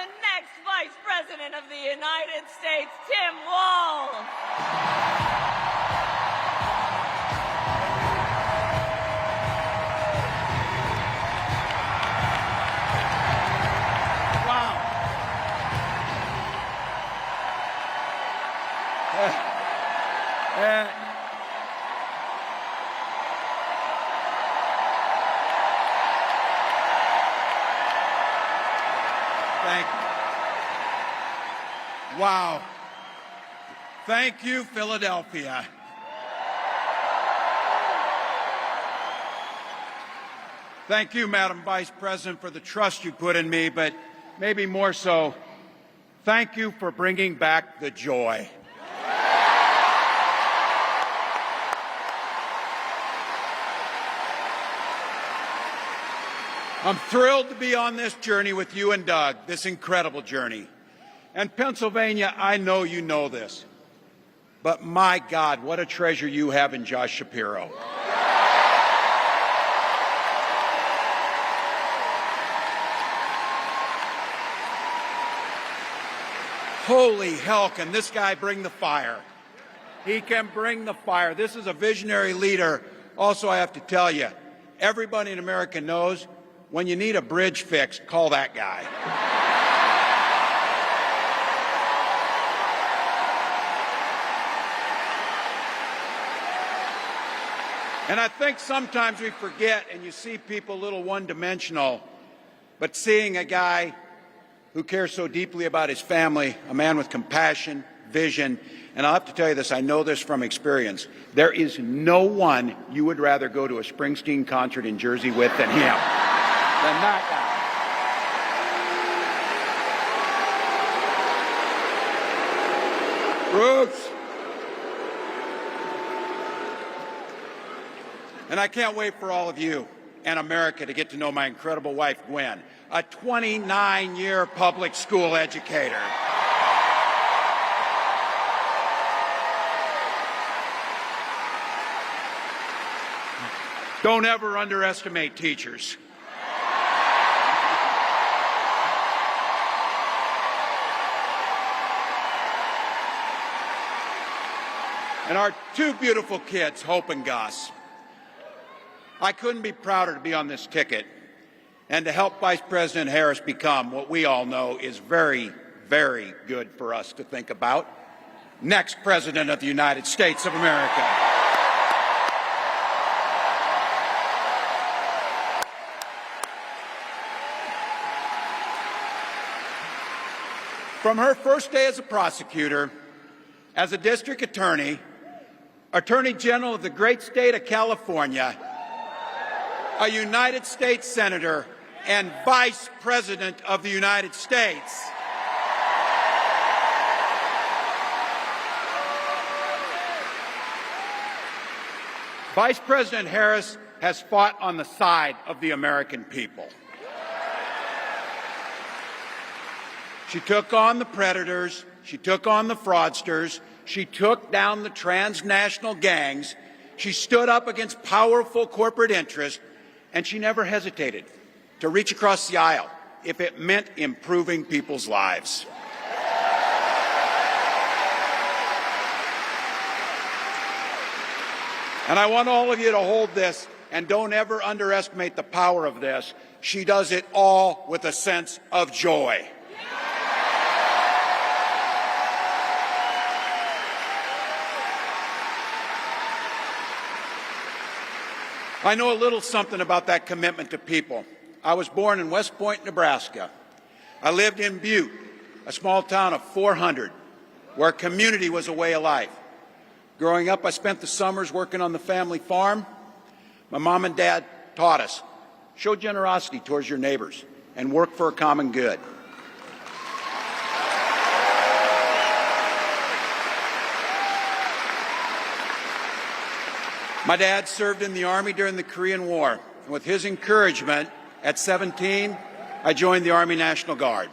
the next Vice President of the United States, Tim WALZ. Thank you. Wow. Thank you, Philadelphia. Thank you, Madam Vice President, for the trust you put in me, but maybe more so, thank you for bringing back the joy. I'm thrilled to be on this journey with you and Doug, this incredible journey. And Pennsylvania, I know you know this, but my God, what a treasure you have in Josh Shapiro. Holy hell, can this guy bring the fire? He can bring the fire. This is a visionary leader. Also, I have to tell you, everybody in America knows when you need a bridge fixed, call that guy. And I think sometimes we forget, and you see people a little one-dimensional, but seeing a guy who cares so deeply about his family, a man with compassion, vision, and I'll have to tell you this, I know this from experience, there is no one you would rather go to a Springsteen concert in Jersey with than him. Than that guy. Roots. And I can't wait for all of you and America to get to know my incredible wife, Gwen, a 29-year public school educator. Don't ever underestimate teachers. And our two beautiful kids, Hope and Gus. I couldn't be prouder to be on this ticket and to help Vice President Harris become what we all know is very, very good for us to think about, next President of the United States of America. From her first day as a prosecutor, as a district attorney, Attorney General of the great state of California, a United States Senator, and Vice President of the United States. Vice President Harris has fought on the side of the American people. She took on the predators, she took on the fraudsters, she took down the transnational gangs, she stood up against powerful corporate interests, and she never hesitated to reach across the aisle if it meant improving people's lives. And I want all of you to hold this, and don't ever underestimate the power of this. She does it all with a sense of joy. I know a little something about that commitment to people. I was born in West Point, Nebraska. I lived in Butte, a small town of 400, where community was a way of life. Growing up, I spent the summers working on the family farm. My mom and dad taught us, show generosity towards your neighbors and work for a common good. My dad served in the Army during the Korean War. And with his encouragement, at 17, I joined the Army National Guard.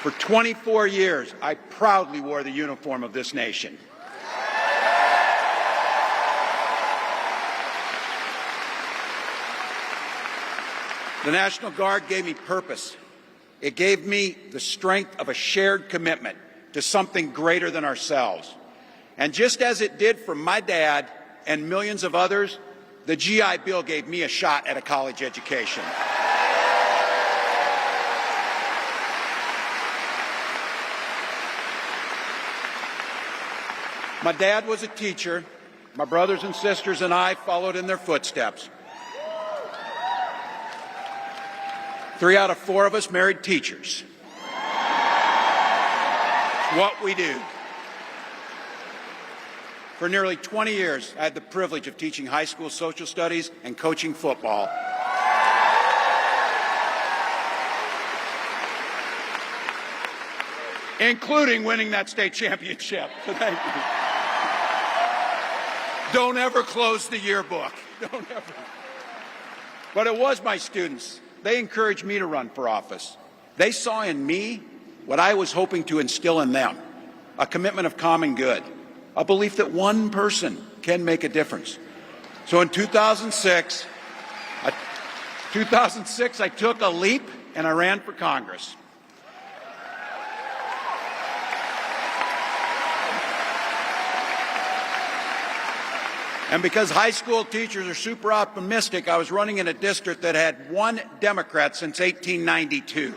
For 24 years, I proudly wore the uniform of this nation. The National Guard gave me purpose. It gave me the strength of a shared commitment to something greater than ourselves. And just as it did for my dad and millions of others, the GI Bill gave me a shot at a college education. My dad was a teacher. My brothers and sisters and I followed in their footsteps. 3 out of 4 of us married teachers. It's what we do. For nearly 20 years, I had the privilege of teaching high school social studies and coaching football. Including winning that state championship. So thank you. Don't ever close the yearbook. Don't ever. But it was my students. They encouraged me to run for office. They saw in me what I was hoping to instill in them, a commitment of common good, a belief that one person can make a difference. So in 2006, I took a leap and I ran for Congress. And because high school teachers are super optimistic, I was running in a district that had 1 Democrat since 1892.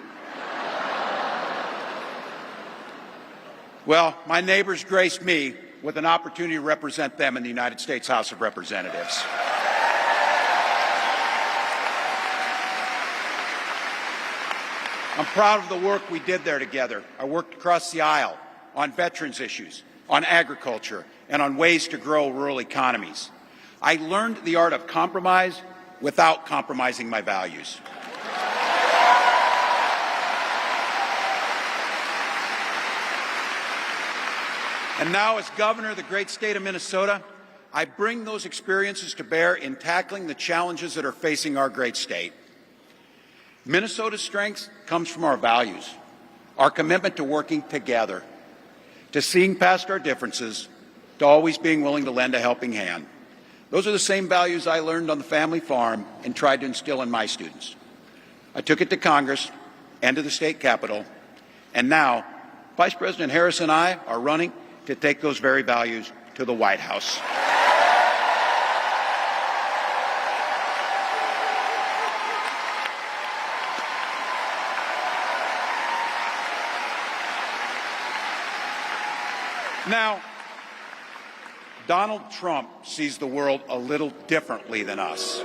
Well, my neighbors graced me with an opportunity to represent them in the United States House of Representatives. I'm proud of the work we did there together. I worked across the aisle on veterans issues, on agriculture, and on ways to grow rural economies. I learned the art of compromise without compromising my values. And now, as governor of the great state of Minnesota, I bring those experiences to bear in tackling the challenges that are facing our great state. Minnesota's strength comes from our values, our commitment to working together, to seeing past our differences, to always being willing to lend a helping hand. Those are the same values I learned on the family farm and tried to instill in my students. I took it to Congress and to the state capitol, and now Vice President Harris and I are running to take those very values to the White House. Now, Donald Trump sees the world a little differently than us.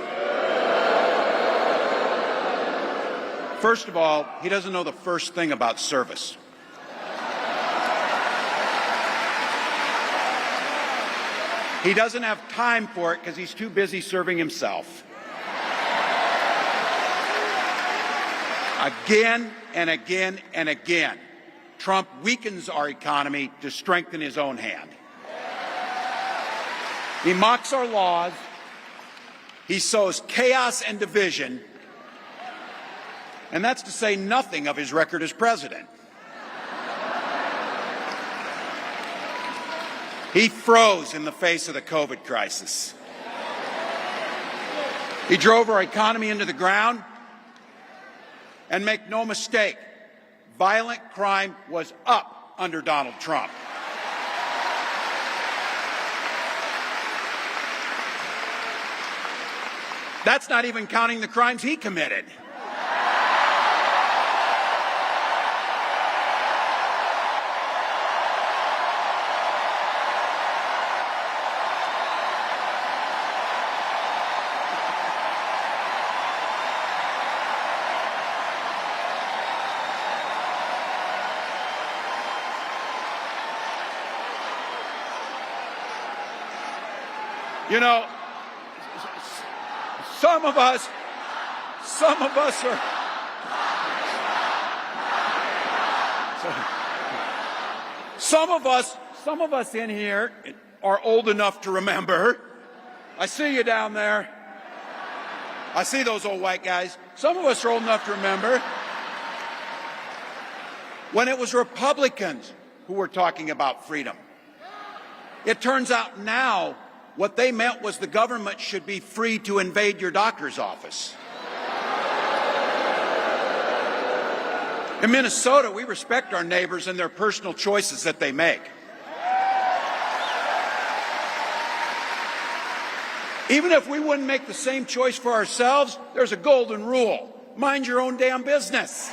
First of all, he doesn't know the first thing about service. He doesn't have time for it because he's too busy serving himself. Again and again and again, Trump weakens our economy to strengthen his own hand. He mocks our laws. He sows chaos and division. And that's to say nothing of his record as president. He froze in the face of the COVID crisis. He drove our economy into the ground. And make no mistake, violent crime was up under Donald Trump. That's not even counting the crimes he committed. You know, some of us are, some of us in here are old enough to remember. I see you down there. I see those old white guys. Some of us are old enough to remember when it was Republicans who were talking about freedom. It turns out now what they meant was the government should be free to invade your doctor's office. In Minnesota, we respect our neighbors and their personal choices that they make. Even if we wouldn't make the same choice for ourselves, there's a golden rule. Mind your own damn business.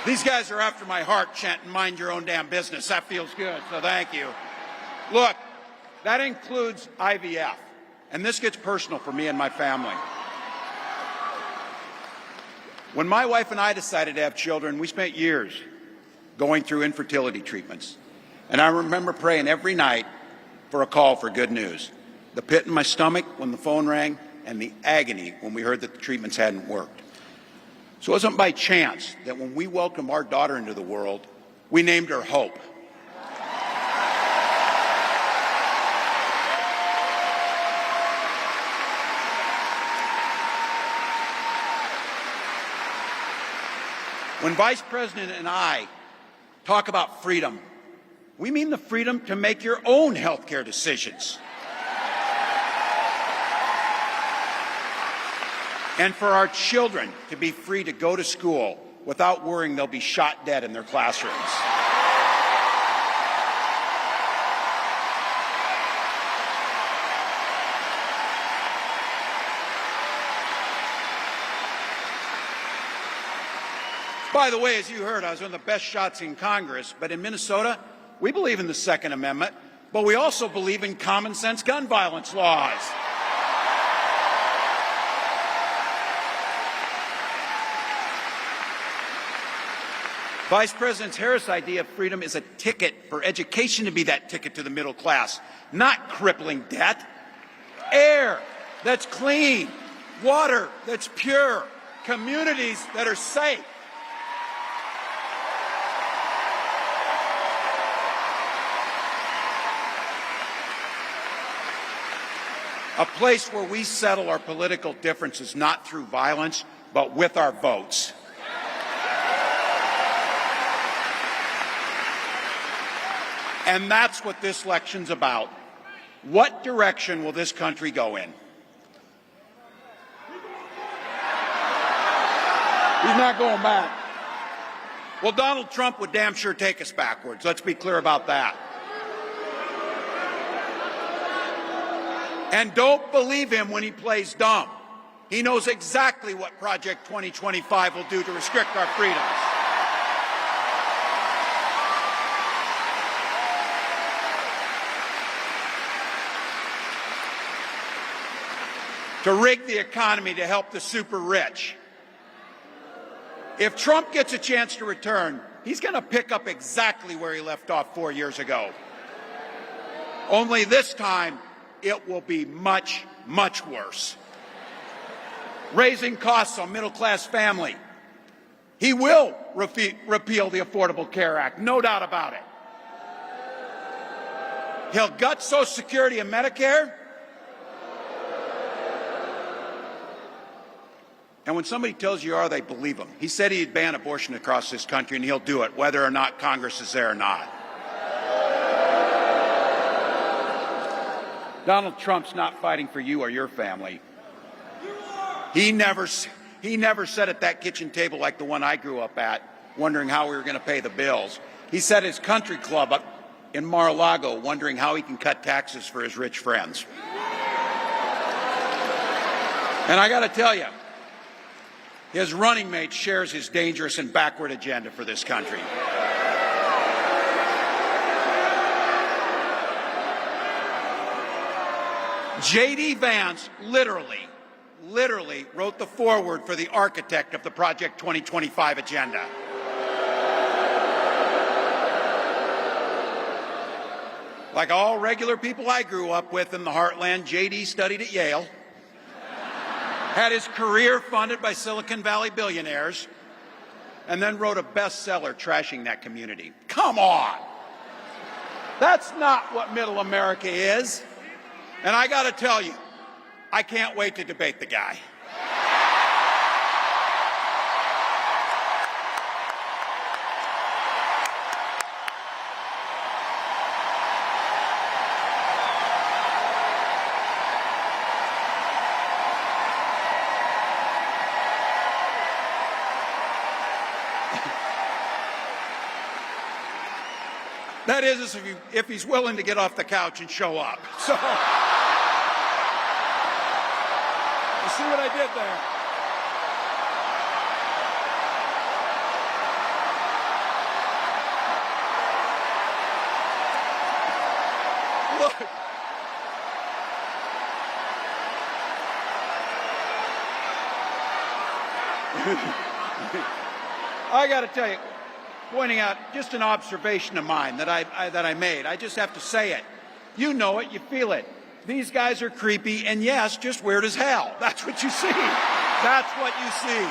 These guys are after my heart chanting, mind your own damn business. That feels good, so thank you. Look, that includes IVF, and this gets personal for me and my family. When my wife and I decided to have children, we spent years going through infertility treatments. And I remember praying every night for a call for good news. The pit in my stomach when the phone rang, and the agony when we heard that the treatments hadn't worked. So it wasn't by chance that when we welcomed our daughter into the world, we named her Hope. When Vice President and I talk about freedom, we mean the freedom to make your own health care decisions. And for our children to be free to go to school without worrying they'll be shot dead in their classrooms. By the way, as you heard, I was one of the best shots in Congress, but in Minnesota, we believe in the Second Amendment, but we also believe in common sense gun violence laws. Vice President Harris' idea of freedom is a ticket for education to be that ticket to the middle class, not crippling debt. Air that's clean, water that's pure, communities that are safe. A place where we settle our political differences not through violence, but with our votes. And that's what this election's about. What direction will this country go in? He's not going back. Well, Donald Trump would damn sure take us backwards. Let's be clear about that. And don't believe him when he plays dumb. He knows exactly what Project 2025 will do to restrict our freedoms. To rig the economy to help the super rich. If Trump gets a chance to return, he's going to pick up exactly where he left off 4 years ago. Only this time, it will be much, much worse. Raising costs on middle-class family. He will repeal the Affordable Care Act, no doubt about it. He'll gut Social Security and Medicare. And when somebody tells you are, they believe him. He said he'd ban abortion across this country, and he'll do it, whether or not Congress is there or not. Donald Trump's not fighting for you or your family. He never sat at that kitchen table like the one I grew up at, wondering how we were going to pay the bills. He sat at his country club up in Mar-a-Lago, wondering how he can cut taxes for his rich friends. And I got to tell you, his running mate shares his dangerous and backward agenda for this country. J.D. Vance literally wrote the foreword for the architect of the Project 2025 agenda. Like all regular people I grew up with in the heartland, J.D. studied at Yale, had his career funded by Silicon Valley billionaires, and then wrote a bestseller trashing that community. Come on! That's not what middle America is. And I got to tell you, I can't wait to debate the guy. That is if he's willing to get off the couch and show up. So, you see what I did there? Look. I got to tell you, pointing out just an observation of mine that I made. I just have to say it. You know it, you feel it. These guys are creepy, and yes, just weird as hell. That's what you see. That's what you see.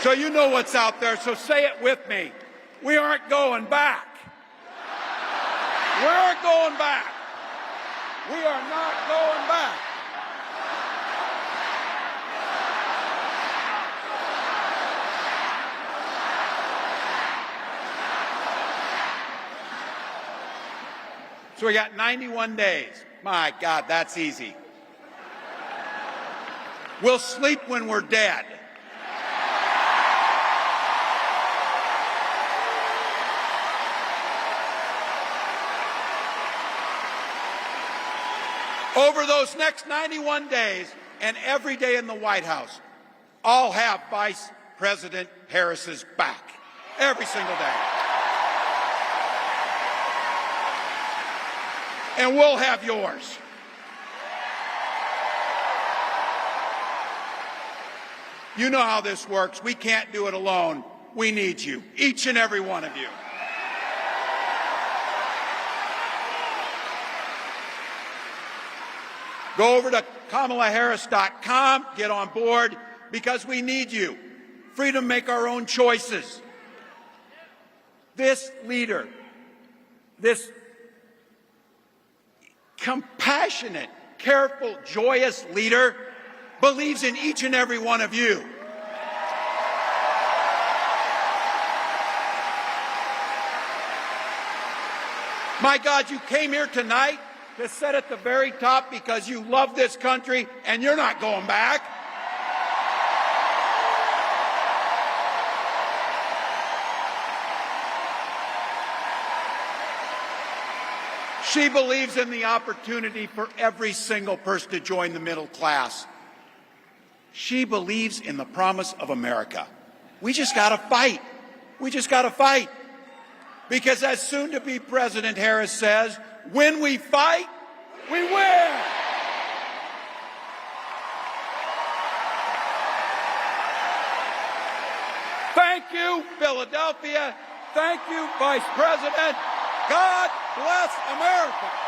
So you know what's out there, so say it with me. We aren't going back. We aren't going back. We are not going back. So we got 91 days. My God, that's easy. We'll sleep when we're dead. Over those next 91 days and every day in the White House, I'll have Vice President Harris's back. Every single day. And we'll have yours. You know how this works. We can't do it alone. We need you, each and every one of you. Go over to KamalaHarris.com, get on board, because we need you. Freedom to make our own choices. This leader, this compassionate, careful, joyous leader believes in each and every one of you. My God, you came here tonight to sit at the very top because you love this country and you're not going back. She believes in the opportunity for every single person to join the middle class. She believes in the promise of America. We just got to fight. We just got to fight. Because as soon-to-be President Harris says, when we fight, we win. Thank you, Philadelphia. Thank you, Vice President. God bless America.